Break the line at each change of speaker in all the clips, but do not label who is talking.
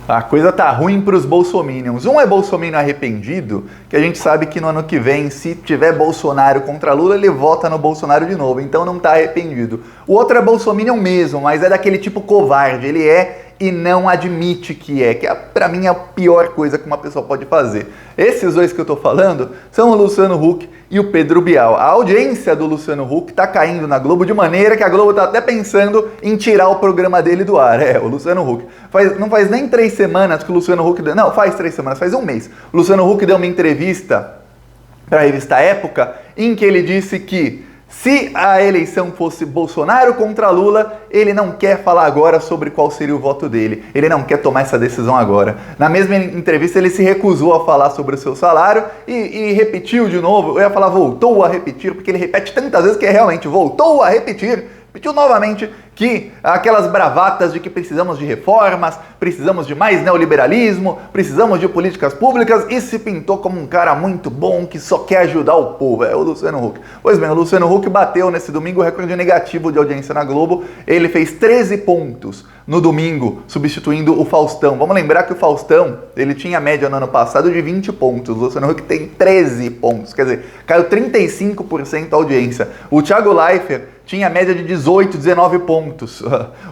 A coisa tá ruim para os bolsominions. Um é bolsominion arrependido, que a gente sabe que no ano que vem, se tiver Bolsonaro contra Lula, ele vota no Bolsonaro de novo, então não tá arrependido. O outro é bolsominion mesmo, mas é daquele tipo covarde, ele é e não admite que é, pra mim é a pior coisa que uma pessoa pode fazer. Esses dois que eu tô falando são o Luciano Huck e o Pedro Bial. A audiência do Luciano Huck tá caindo na Globo de maneira que a Globo tá até pensando em tirar o programa dele do ar. O Luciano Huck. Não faz nem 3 semanas que o Luciano Huck... Não, faz 3 semanas, faz um mês. O Luciano Huck deu uma entrevista para a revista Época em que ele disse que se a eleição fosse Bolsonaro contra Lula, ele não quer falar agora sobre qual seria o voto dele. Ele não quer tomar essa decisão agora. Na mesma entrevista, ele se recusou a falar sobre o seu salário e repetiu de novo. Eu ia falar voltou a repetir, porque ele repete tantas vezes que realmente voltou a repetir. Repetiu novamente que aquelas bravatas de que precisamos de reformas, precisamos de mais neoliberalismo, precisamos de políticas públicas e se pintou como um cara muito bom que só quer ajudar o povo. É o Luciano Huck. Pois bem, o Luciano Huck bateu nesse domingo o recorde negativo de audiência na Globo. Ele fez 13 pontos no domingo, substituindo o Faustão. Vamos lembrar que o Faustão, ele tinha média no ano passado de 20 pontos. O Luciano Huck tem 13 pontos, quer dizer, caiu 35% a audiência. O Thiago Leifert tinha média de 18, 19 pontos.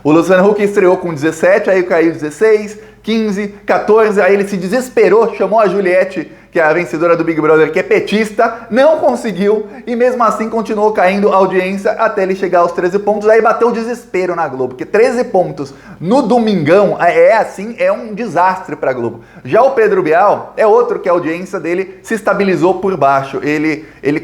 O Luciano Huck estreou com 17, aí caiu 16, 15, 14, aí ele se desesperou, chamou a Juliette, que é a vencedora do Big Brother, que é petista, não conseguiu, e mesmo assim continuou caindo a audiência até ele chegar aos 13 pontos, aí bateu o desespero na Globo, porque 13 pontos no domingão é um desastre pra Globo. Já o Pedro Bial é outro que a audiência dele se estabilizou por baixo.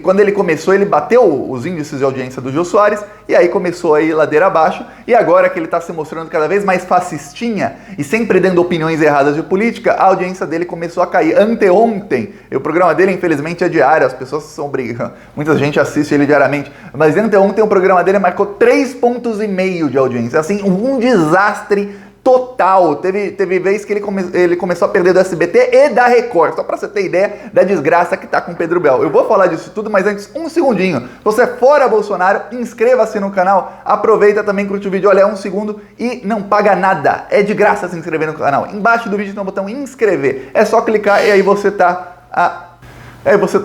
Quando ele começou, ele bateu os índices de audiência do Jô Soares, e aí começou a ir ladeira abaixo, e agora que ele está se mostrando cada vez mais fascistinha e sempre dando opiniões erradas de política, a audiência dele começou a cair. Anteontem, o programa dele, infelizmente, é diário, as pessoas são brigando, muita gente assiste ele diariamente, mas anteontem o programa dele marcou 3,5 pontos de audiência, assim, um desastre total. Teve vez que ele começou a perder do SBT e da Record, só pra você ter ideia da desgraça que tá com o Pedro Bial. Eu vou falar disso tudo, mas antes, um segundinho. Se você é fora Bolsonaro, inscreva-se no canal, aproveita também, curte o vídeo, olha, 1 segundo e não paga nada. É de graça se inscrever no canal. Embaixo do vídeo tem um botão inscrever. É só clicar e aí você tá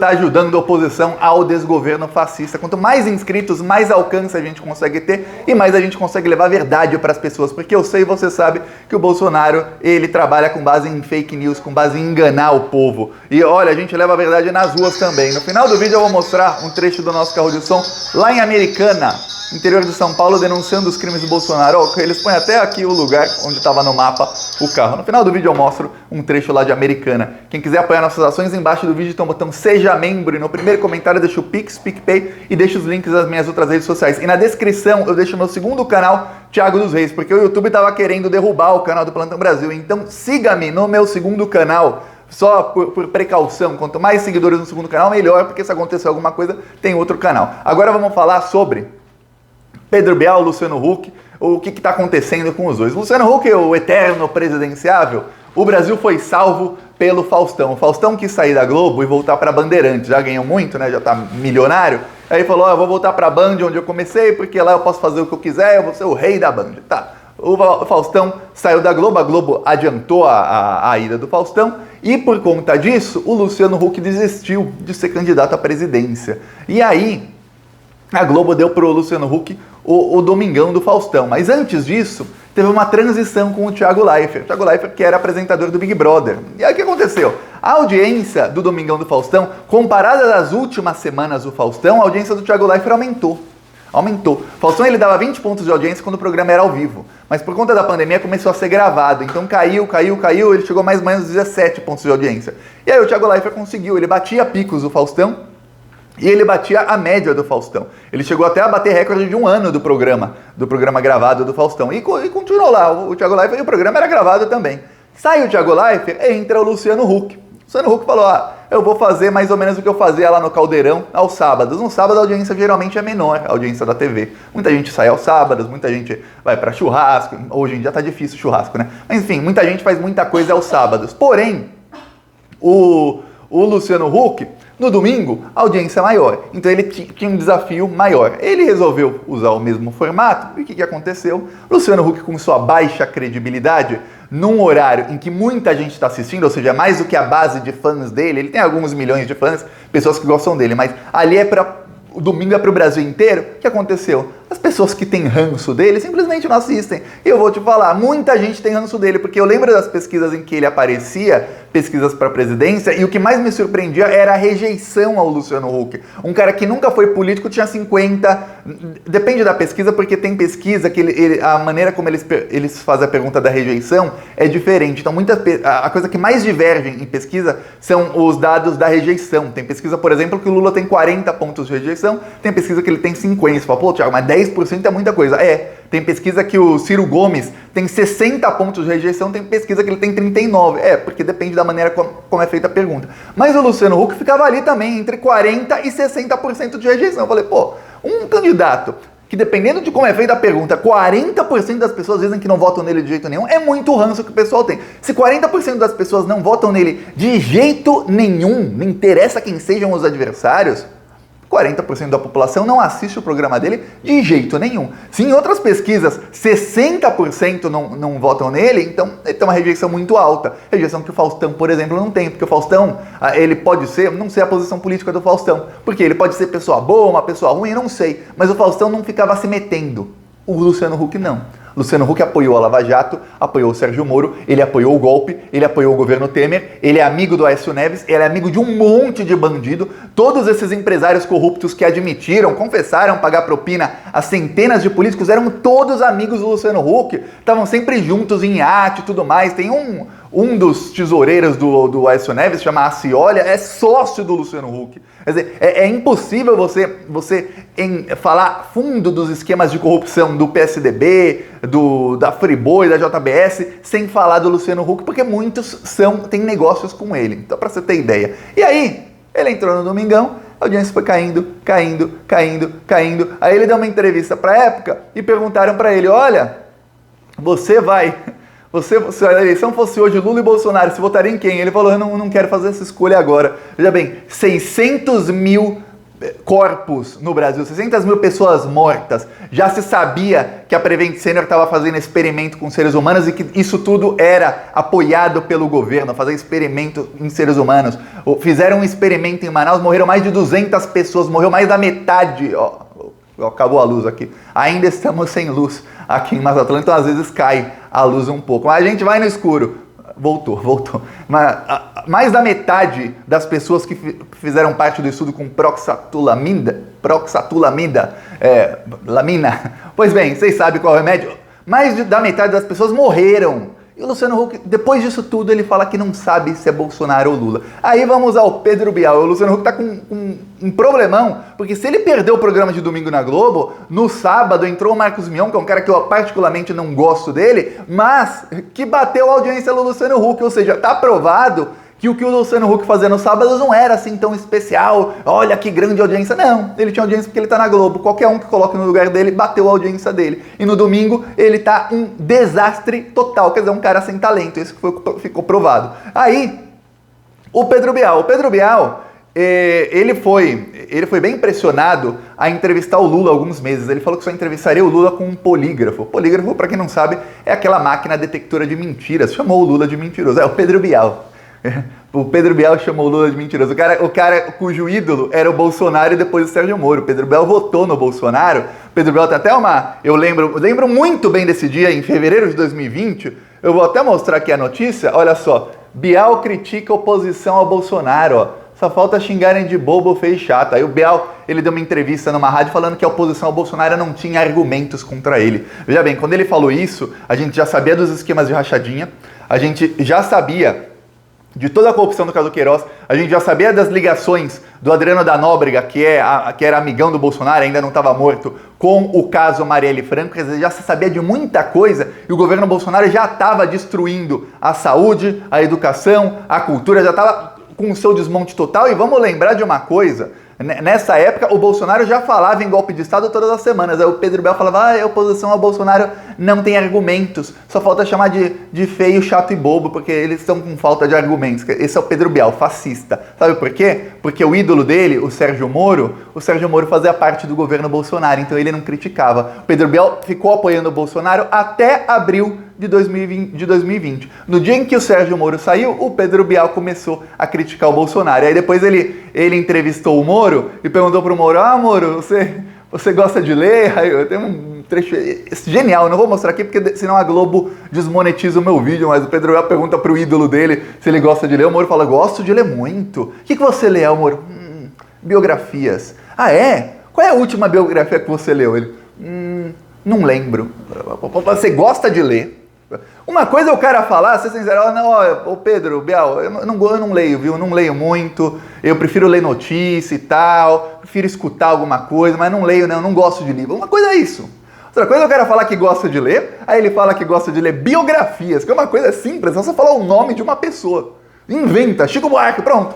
ajudando a oposição ao desgoverno fascista. Quanto mais inscritos, mais alcance a gente consegue ter e mais a gente consegue levar a verdade para as pessoas. Porque eu sei e você sabe que o Bolsonaro, ele trabalha com base em fake news, com base em enganar o povo. E olha, a gente leva a verdade nas ruas também. No final do vídeo eu vou mostrar um trecho do nosso carro de som lá em Americana, interior de São Paulo, denunciando os crimes do Bolsonaro. Eles põem até aqui o lugar onde estava no mapa o carro. No final do vídeo eu mostro um trecho lá de Americana. Quem quiser apoiar nossas ações, embaixo do vídeo tem um botão Seja Membro. E no primeiro comentário deixa o Pix, PicPay e deixa os links das minhas outras redes sociais. E na descrição eu deixo o meu segundo canal, Thiago dos Reis, porque o YouTube estava querendo derrubar o canal do Plantão Brasil. Então siga-me no meu segundo canal. Só por precaução, quanto mais seguidores no segundo canal, melhor, porque se acontecer alguma coisa, tem outro canal. Agora vamos falar sobre Pedro Bial, Luciano Huck, o que está acontecendo com os dois. Luciano Huck, o eterno presidenciável, o Brasil foi salvo pelo Faustão. O Faustão quis sair da Globo e voltar para Bandeirantes, já ganhou muito, né? Já tá milionário. Aí falou, eu vou voltar para a Band, onde eu comecei, porque lá eu posso fazer o que eu quiser, eu vou ser o rei da Band. Tá. O Faustão saiu da Globo, a Globo adiantou a ida do Faustão, e por conta disso, o Luciano Huck desistiu de ser candidato à presidência. E aí, a Globo deu pro Luciano Huck o Domingão do Faustão. Mas antes disso, teve uma transição com o Thiago Leifert. O Thiago Leifert, que era apresentador do Big Brother. E aí o que aconteceu? A audiência do Domingão do Faustão, comparada das últimas semanas do Faustão, a audiência do Thiago Leifert aumentou. O Faustão, ele dava 20 pontos de audiência quando o programa era ao vivo. Mas por conta da pandemia começou a ser gravado. Então caiu, ele chegou mais ou menos 17 pontos de audiência. E aí o Thiago Leifert conseguiu, ele batia picos do Faustão, e ele batia a média do Faustão. Ele chegou até a bater recorde de 1 ano do programa gravado do Faustão. E continuou lá, o Thiago Leifert, e o programa era gravado também. Sai o Thiago Leifert, entra o Luciano Huck. O Luciano Huck falou, eu vou fazer mais ou menos o que eu fazia lá no Caldeirão aos sábados. No sábado a audiência geralmente é menor, a audiência da TV. Muita gente sai aos sábados, muita gente vai para churrasco. Hoje em dia tá difícil churrasco, né? Mas enfim, muita gente faz muita coisa aos sábados. Porém, o Luciano Huck No domingo, a audiência maior. Então ele tinha um desafio maior. Ele resolveu usar o mesmo formato. E o que aconteceu? Luciano Huck, com sua baixa credibilidade, num horário em que muita gente está assistindo, ou seja, mais do que a base de fãs dele, ele tem alguns milhões de fãs, pessoas que gostam dele, mas ali o domingo é para o Brasil inteiro. O que aconteceu? As pessoas que têm ranço dele simplesmente não assistem. E eu vou te falar, muita gente tem ranço dele, porque eu lembro das pesquisas em que ele aparecia, pesquisas para a presidência, e o que mais me surpreendia era a rejeição ao Luciano Huck. Um cara que nunca foi político tinha 50, depende da pesquisa, porque tem pesquisa que a maneira como eles fazem a pergunta da rejeição é diferente. Então a coisa que mais diverge em pesquisa são os dados da rejeição. Tem pesquisa, por exemplo, que o Lula tem 40 pontos de rejeição, tem pesquisa que ele tem 50. Você fala, pô, Thiago, mas 10% é muita coisa. Tem pesquisa que o Ciro Gomes tem 60 pontos de rejeição, tem pesquisa que ele tem 39. Porque depende da maneira como é feita a pergunta. Mas o Luciano Huck ficava ali também, entre 40% e 60% de rejeição. Eu falei, pô, um candidato que, dependendo de como é feita a pergunta, 40% das pessoas dizem que não votam nele de jeito nenhum, é muito ranço que o pessoal tem. Se 40% das pessoas não votam nele de jeito nenhum, não interessa quem sejam os adversários, 40% da população não assiste o programa dele de jeito nenhum. Se em outras pesquisas 60% não votam nele, então ele tem uma rejeição muito alta. Rejeição que o Faustão, por exemplo, não tem. Porque o Faustão, ele pode ser, não sei a posição política do Faustão, porque ele pode ser pessoa boa, uma pessoa ruim, eu não sei. Mas o Faustão não ficava se metendo. O Luciano Huck não. Luciano Huck apoiou a Lava Jato, apoiou o Sérgio Moro, ele apoiou o golpe, ele apoiou o governo Temer, ele é amigo do Aécio Neves, ele é amigo de um monte de bandido. Todos esses empresários corruptos que admitiram, confessaram pagar propina a centenas de políticos, eram todos amigos do Luciano Huck, estavam sempre juntos em iate e tudo mais. Tem um dos tesoureiros do Aécio Neves, chama Aciolha, é sócio do Luciano Huck. Quer dizer, é impossível você falar fundo dos esquemas de corrupção do PSDB, da Friboi, da JBS, sem falar do Luciano Huck, porque muitos têm negócios com ele. Então, para você ter ideia. E aí, ele entrou no Domingão, a audiência foi caindo. Aí ele deu uma entrevista para a Época e perguntaram para ele, olha, se a eleição fosse hoje Lula e Bolsonaro, você votaria em quem? Ele falou, eu não quero fazer essa escolha agora. Veja bem, 600 mil corpos no Brasil, 600 mil pessoas mortas. Já se sabia que a Prevent Senior estava fazendo experimento com seres humanos e que isso tudo era apoiado pelo governo, fazer experimento em seres humanos. Fizeram um experimento em Manaus, morreram mais de 200 pessoas, morreu mais da metade. Acabou a luz aqui. Ainda estamos sem luz aqui em Mata Atlântica, então às vezes cai a luz um pouco. Mas a gente vai no escuro. Voltou. Mas mais da metade das pessoas que fizeram parte do estudo com proxatulamida, lamina. Pois bem, vocês sabem qual é o remédio? Mais da metade das pessoas morreram. E o Luciano Huck, depois disso tudo, ele fala que não sabe se é Bolsonaro ou Lula. Aí vamos ao Pedro Bial. O Luciano Huck tá com um problemão, porque se ele perdeu o programa de domingo na Globo, no sábado entrou o Marcos Mion, que é um cara que eu particularmente não gosto dele, mas que bateu a audiência do Luciano Huck, ou seja, tá provado que o Luciano Huck fazia no sábado não era assim tão especial, olha que grande audiência. Não, ele tinha audiência porque ele tá na Globo. Qualquer um que coloque no lugar dele, bateu a audiência dele. E no domingo, ele tá um desastre total, quer dizer, um cara sem talento. Isso ficou provado. Aí, o Pedro Bial, ele foi bem impressionado a entrevistar o Lula há alguns meses. Ele falou que só entrevistaria o Lula com um polígrafo. O polígrafo, para quem não sabe, é aquela máquina detectora de mentiras. Chamou o Lula de mentiroso. É o Pedro Bial. O Pedro Bial chamou o Lula de mentiroso. O cara cujo ídolo era o Bolsonaro e depois o Sérgio Moro. O Pedro Bial votou no Bolsonaro. O Pedro Bial tem até eu lembro muito bem desse dia, em fevereiro de 2020. Eu vou até mostrar aqui a notícia. Olha só. Bial critica a oposição ao Bolsonaro, ó. Só falta xingarem de bobo, feio e chato. Aí o Bial, ele deu uma entrevista numa rádio falando que a oposição ao Bolsonaro não tinha argumentos contra ele. Veja bem, quando ele falou isso, a gente já sabia dos esquemas de rachadinha, a gente já sabia de toda a corrupção do caso Queiroz, a gente já sabia das ligações do Adriano da Nóbrega, que era amigão do Bolsonaro, ainda não estava morto, com o caso Marielle Franco. Quer dizer, já se sabia de muita coisa e o governo Bolsonaro já estava destruindo a saúde, a educação, a cultura, já estava com o seu desmonte total. E vamos lembrar de uma coisa, Nessa época, o Bolsonaro já falava em golpe de Estado todas as semanas. Aí o Pedro Bial falava, a oposição ao Bolsonaro não tem argumentos. Só falta chamar de feio, chato e bobo, porque eles estão com falta de argumentos. Esse é o Pedro Bial, fascista. Sabe por quê? Porque o ídolo dele, o Sérgio Moro fazia parte do governo Bolsonaro, então ele não criticava. O Pedro Bial ficou apoiando o Bolsonaro até abril de 2020. No dia em que o Sérgio Moro saiu, o Pedro Bial começou a criticar o Bolsonaro. E aí depois ele entrevistou o Moro e perguntou pro Moro, Moro, você gosta de ler? Aí eu tenho um trecho genial, eu não vou mostrar aqui porque senão a Globo desmonetiza o meu vídeo, mas o Pedro Bial pergunta pro ídolo dele se ele gosta de ler. O Moro fala, gosto de ler muito. O que você lê, Moro? Biografias. Ah, é? Qual é a última biografia que você leu? Ele, não lembro. Você gosta de ler? Uma coisa é o cara falar, ser sincero, não, Pedro, Bial, eu não leio, viu? Eu não leio muito, eu prefiro ler notícia e tal, prefiro escutar alguma coisa, mas não leio, não gosto de livro. Uma coisa é isso. Outra coisa é o cara falar que gosta de ler, aí ele fala que gosta de ler biografias, que é uma coisa simples, é só falar o nome de uma pessoa. Inventa, Chico Buarque, pronto.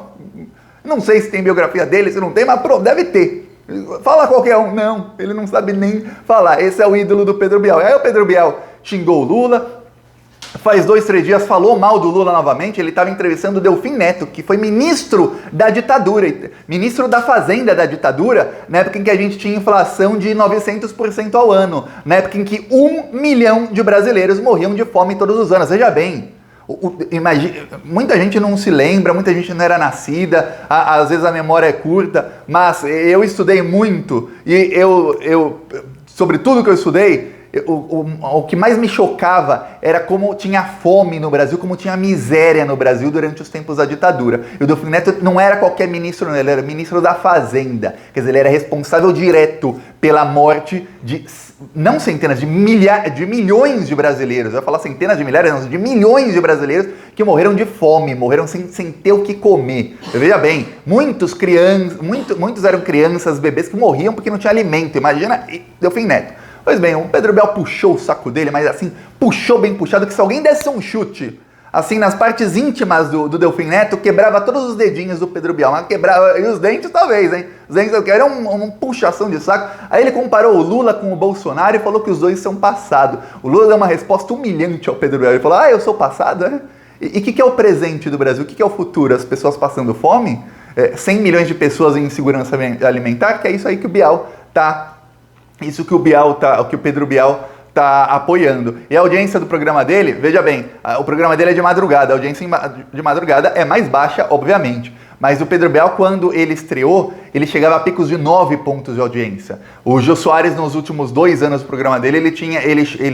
Não sei se tem biografia dele, se não tem, mas pronto, deve ter. Fala qualquer um. Não, ele não sabe nem falar. Esse é o ídolo do Pedro Bial. Aí o Pedro Bial xingou o Lula, faz 2, 3 dias falou mal do Lula novamente. Ele estava entrevistando o Delfim Neto, que foi ministro da ditadura, ministro da Fazenda da ditadura, na época em que a gente tinha inflação de 900% ao ano, na época em que 1 milhão de brasileiros morriam de fome todos os anos. Veja bem, muita gente não se lembra, muita gente não era nascida, às vezes a memória é curta, mas eu estudei muito e sobre tudo que eu estudei, o que mais me chocava era como tinha fome no Brasil, como tinha miséria no Brasil durante os tempos da ditadura. E o Delfim Neto não era qualquer ministro, não, ele era ministro da Fazenda. Quer dizer, ele era responsável direto pela morte de, não centenas, de milhões de brasileiros. Eu ia falar centenas de milhares, não, de milhões de brasileiros que morreram de fome, morreram sem ter o que comer. Veja bem, muitos eram crianças, bebês que morriam porque não tinha alimento. Imagina, Delfim Neto. Pois bem, o Pedro Bial puxou o saco dele, mas assim, puxou bem puxado, que se alguém desse um chute, assim, nas partes íntimas do Delfim Neto, quebrava todos os dedinhos do Pedro Bial, mas quebrava, e os dentes talvez, hein? Os dentes, era uma puxação de saco. Aí ele comparou o Lula com o Bolsonaro e falou que os dois são passado. O Lula deu uma resposta humilhante ao Pedro Bial, ele falou, eu sou passado, né? E o que é o presente do Brasil? O que é o futuro? As pessoas passando fome? 100 milhões de pessoas em insegurança alimentar? Que é isso aí que o Bial tá... Isso que o Pedro Bial está apoiando. E a audiência do programa dele, veja bem, o programa dele é de madrugada, a audiência de madrugada é mais baixa, obviamente. Mas o Pedro Bial, quando ele estreou, ele chegava a picos de 9 pontos de audiência. O Jô Soares, nos últimos 2 anos do programa dele, ele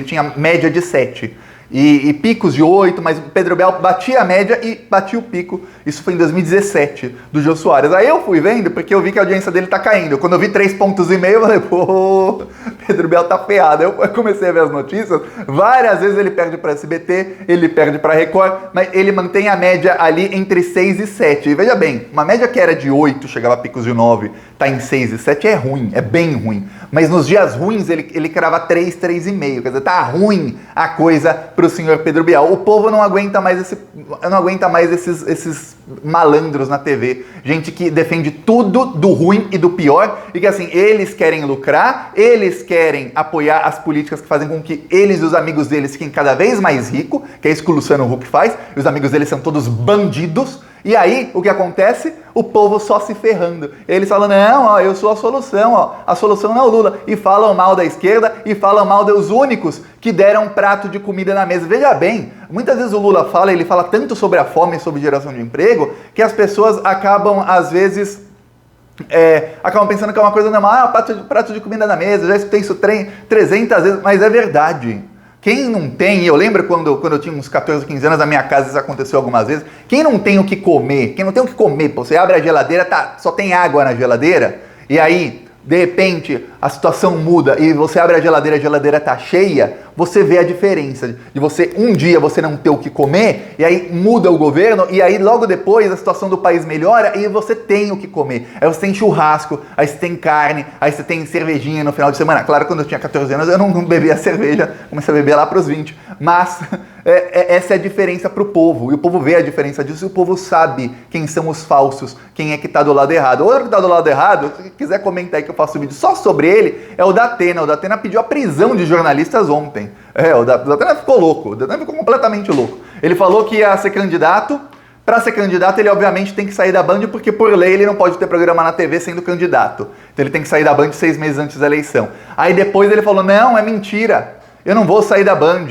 tinha média de 7. E picos de 8, mas o Pedro Bial batia a média e batia o pico. Isso foi em 2017, do Jô Soares. Aí eu fui vendo, porque eu vi que a audiência dele tá caindo. Quando eu vi 3,5 pontos, eu falei, pô, Pedro Bial tá feado. Eu comecei a ver as notícias, várias vezes ele perde pra SBT, ele perde pra Record, mas ele mantém a média ali entre 6 e 7. E veja bem, uma média que era de 8, chegava a picos de 9, tá em 6 e 7, é ruim, é bem ruim. Mas nos dias ruins ele crava 3, 3,5. Quer dizer, tá ruim a coisa pro senhor Pedro Bial. O povo não aguenta mais esses malandros na TV. Gente que defende tudo do ruim e do pior. E que assim, eles querem lucrar, eles querem apoiar as políticas que fazem com que eles e os amigos deles fiquem cada vez mais ricos, que é isso que o Luciano Huck faz. E os amigos deles são todos bandidos. E aí, o que acontece? O povo só se ferrando. Eles falam, não, eu sou a solução, a solução não é o Lula. E falam mal da esquerda e falam mal dos únicos que deram um prato de comida na mesa. Veja bem, muitas vezes o Lula ele fala tanto sobre a fome e sobre geração de emprego, que as pessoas acabam, às vezes... acabam pensando que é uma coisa normal, prato de comida na mesa, já escutei isso 300 vezes, mas é verdade. Quem não tem, eu lembro quando eu tinha uns 14, 15 anos, na minha casa isso aconteceu algumas vezes, quem não tem o que comer, pô, você abre a geladeira, só tem água na geladeira, e aí, de repente, a situação muda e você abre a geladeira tá cheia, você vê a diferença de você, um dia você não ter o que comer, e aí muda o governo, e aí logo depois a situação do país melhora e você tem o que comer. Aí você tem churrasco, aí você tem carne, aí você tem cervejinha no final de semana. Claro, quando eu tinha 14 anos eu não bebia cerveja, comecei a beber lá pros 20, mas essa é a diferença pro povo, e o povo vê a diferença disso, e o povo sabe quem são os falsos, quem é que tá do lado errado. O outro que tá do lado errado, se quiser comentar aí que eu faço vídeo só sobre ele, é o Datena. O Datena pediu a prisão de jornalistas ontem. O Datena ficou louco, o Datena ficou completamente louco. Ele falou que ia ser candidato. Para ser candidato, ele obviamente tem que sair da Band, porque por lei ele não pode ter programa na TV sendo candidato. Então ele tem que sair da Band 6 meses antes da eleição. Aí depois ele falou, não, é mentira, eu não vou sair da Band.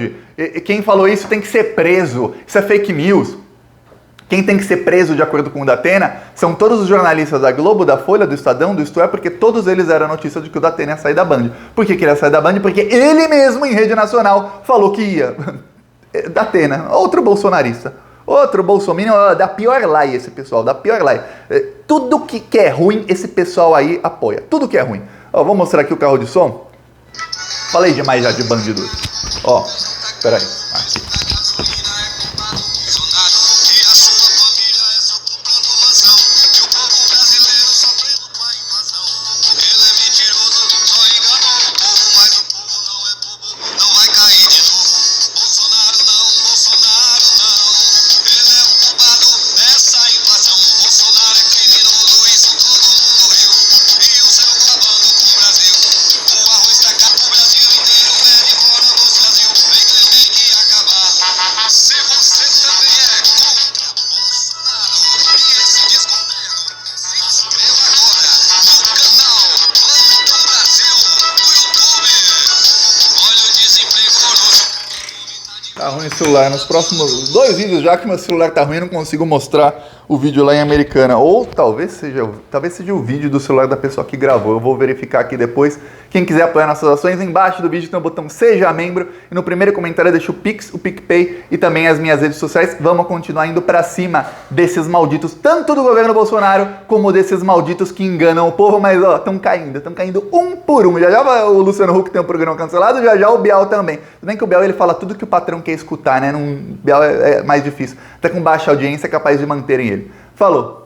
Quem falou isso tem que ser preso, isso é fake news. Quem tem que ser preso, de acordo com o Datena, são todos os jornalistas da Globo, da Folha, do Estadão, do Isto É, porque todos eles eram notícia de que o Datena ia sair da Band. Por que ele ia sair da Band? Porque ele mesmo, em rede nacional, falou que ia. Datena, outro bolsonarista. Outro bolsominion, da pior laia esse pessoal, da pior laia. Tudo que é ruim, esse pessoal aí apoia. Tudo que é ruim. Ó, vou mostrar aqui o carro de som. Falei demais já de bandido. Ó, peraí. Aqui. Tá ruim o celular. Nos próximos 2 vídeos, já que meu celular tá ruim, eu não consigo mostrar o vídeo lá em Americana. Ou talvez seja o vídeo do celular da pessoa que gravou. Eu vou verificar aqui depois. Quem quiser apoiar nossas ações, embaixo do vídeo tem o botão Seja Membro. E no primeiro comentário deixa o Pix, o PicPay e também as minhas redes sociais. Vamos continuar indo pra cima desses malditos, tanto do governo Bolsonaro, como desses malditos que enganam o povo. Mas ó, estão caindo um por um. Já já o Luciano Huck tem um programa cancelado, já o Bial também. Tudo bem que o Bial ele fala tudo que o patrão quer escutar, né? Bial é mais difícil. Até com baixa audiência é capaz de manterem ele. Falou!